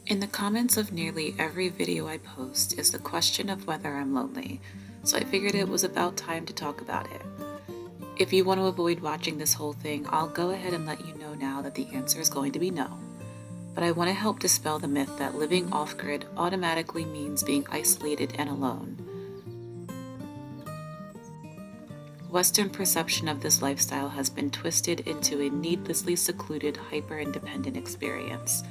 In the comments of nearly every video I post is the question of whether I'm lonely, so I figured it was about time to talk about it. If you want to avoid watching this whole thing, I'll go ahead and let you know now that the answer is going to be no. But I want to help dispel the myth that living off-grid automatically means being isolated and alone. Western perception of this lifestyle has been twisted into a needlessly secluded, hyper-independent experience.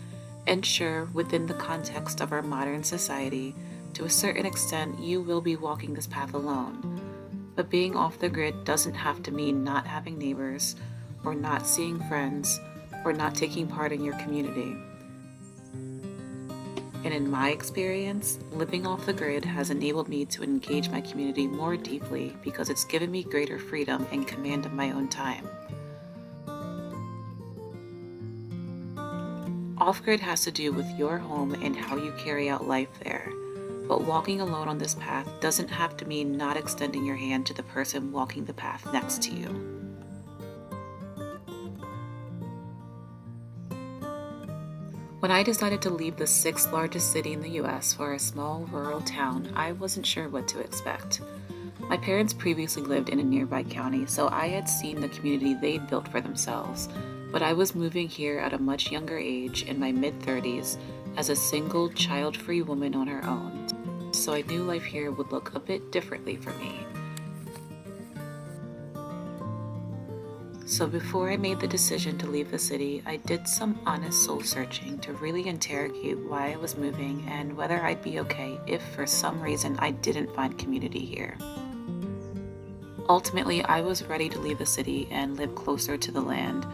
And sure, within the context of our modern society, to a certain extent, you will be walking this path alone. But being off the grid doesn't have to mean not having neighbors, or not seeing friends, or not taking part in your community. And in my experience, living off the grid has enabled me to engage my community more deeply because it's given me greater freedom and command of my own time. Off-grid has to do with your home and how you carry out life there. But walking alone on this path doesn't have to mean not extending your hand to the person walking the path next to you. When I decided to leave the sixth largest city in the US for a small rural town, I wasn't sure what to expect. My parents previously lived in a nearby county, so I had seen the community they'd built for themselves, but I was moving here at a much younger age, in my mid-30s, as a single, child-free woman on her own, so I knew life here would look a bit differently for me. So before I made the decision to leave the city, I did some honest soul searching to really interrogate why I was moving and whether I'd be okay if for some reason I didn't find community here. Ultimately, I was ready to leave the city and live closer to the land,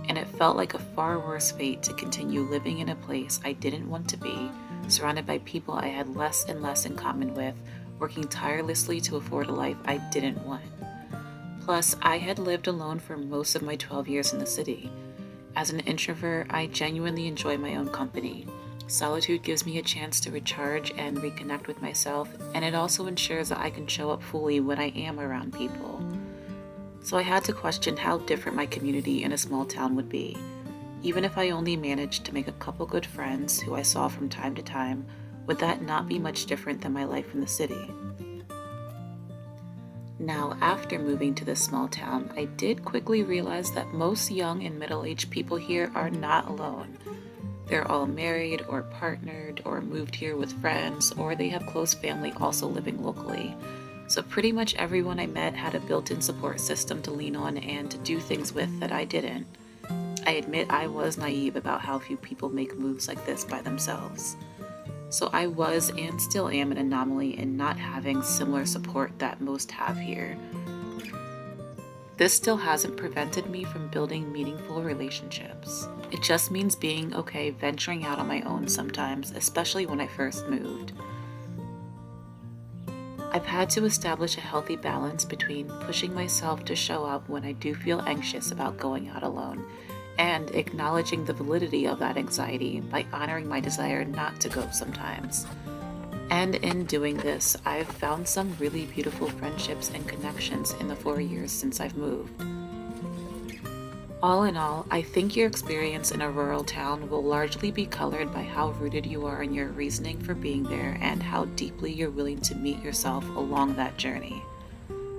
and it felt like a far worse fate to continue living in a place I didn't want to be, surrounded by people I had less and less in common with, working tirelessly to afford a life I didn't want. Plus, I had lived alone for most of my 12 years in the city. As an introvert, I genuinely enjoy my own company. Solitude gives me a chance to recharge and reconnect with myself, and it also ensures that I can show up fully when I am around people. So I had to question how different my community in a small town would be. Even if I only managed to make a couple good friends who I saw from time to time, would that not be much different than my life in the city? Now, after moving to this small town, I did quickly realize that most young and middle-aged people here are not alone. They're all married or partnered or moved here with friends, or they have close family also living locally. So pretty much everyone I met had a built-in support system to lean on and to do things with that I didn't. I admit I was naive about how few people make moves like this by themselves. So I was and still am an anomaly in not having similar support that most have here. This still hasn't prevented me from building meaningful relationships. It just means being okay venturing out on my own sometimes, especially when I first moved. I've had to establish a healthy balance between pushing myself to show up when I do feel anxious about going out alone and acknowledging the validity of that anxiety by honoring my desire not to go sometimes. And in doing this, I've found some really beautiful friendships and connections in the 4 years since I've moved. All in all, I think your experience in a rural town will largely be colored by how rooted you are in your reasoning for being there and how deeply you're willing to meet yourself along that journey.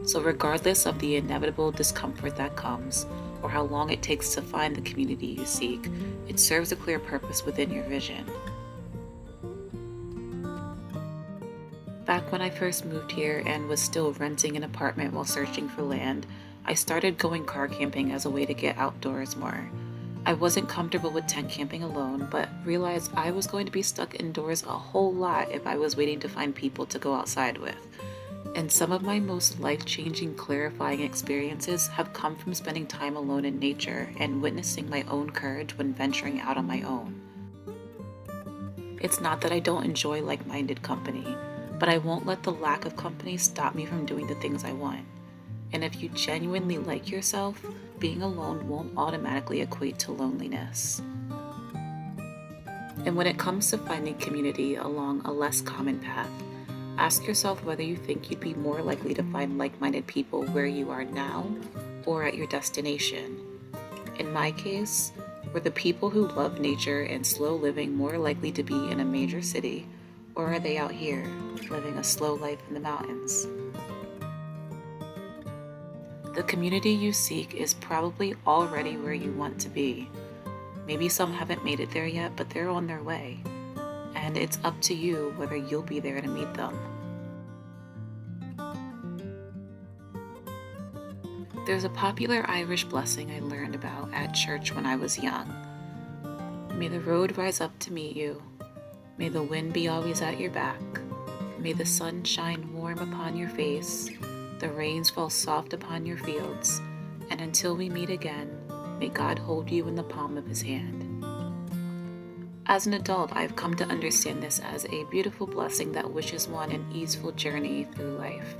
So regardless of the inevitable discomfort that comes, or how long it takes to find the community you seek, it serves a clear purpose within your vision. Back when I first moved here and was still renting an apartment while searching for land, I started going car camping as a way to get outdoors more. I wasn't comfortable with tent camping alone, but realized I was going to be stuck indoors a whole lot if I was waiting to find people to go outside with. And some of my most life-changing, clarifying experiences have come from spending time alone in nature and witnessing my own courage when venturing out on my own. It's not that I don't enjoy like-minded company, but I won't let the lack of company stop me from doing the things I want. And if you genuinely like yourself, being alone won't automatically equate to loneliness. And when it comes to finding community along a less common path, ask yourself whether you think you'd be more likely to find like-minded people where you are now or at your destination. In my case, Were the people who love nature and slow living more likely to be in a major city, or are they out here, living a slow life in the mountains? The community you seek is probably already where you want to be. Maybe some haven't made it there yet, but they're on their way. And it's up to you whether you'll be there to meet them. There's a popular Irish blessing I learned about at church when I was young. May the road rise up to meet you. May the wind be always at your back. May the sun shine warm upon your face, the rains fall soft upon your fields, and until we meet again, may God hold you in the palm of his hand. As an adult, I've come to understand this as a beautiful blessing that wishes one an easeful journey through life.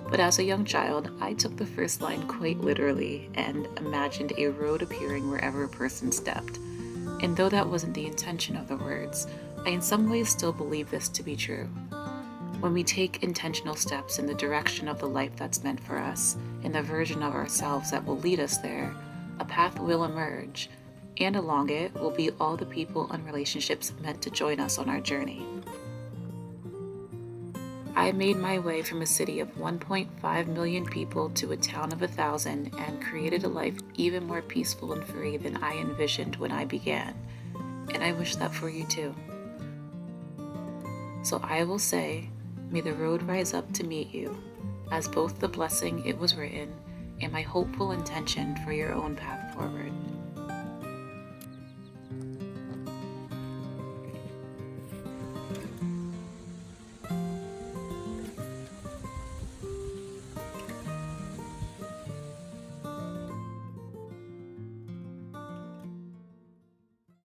But as a young child, I took the first line quite literally and imagined a road appearing wherever a person stepped. And though that wasn't the intention of the words, I in some ways still believe this to be true. When we take intentional steps in the direction of the life that's meant for us, in the version of ourselves that will lead us there, a path will emerge, and along it will be all the people and relationships meant to join us on our journey. I made my way from a city of 1.5 million people to a town of 1,000 and created a life even more peaceful and free than I envisioned when I began. And I wish that for you too. So I will say, may the road rise up to meet you, as both the blessing it was written and my hopeful intention for your own path forward.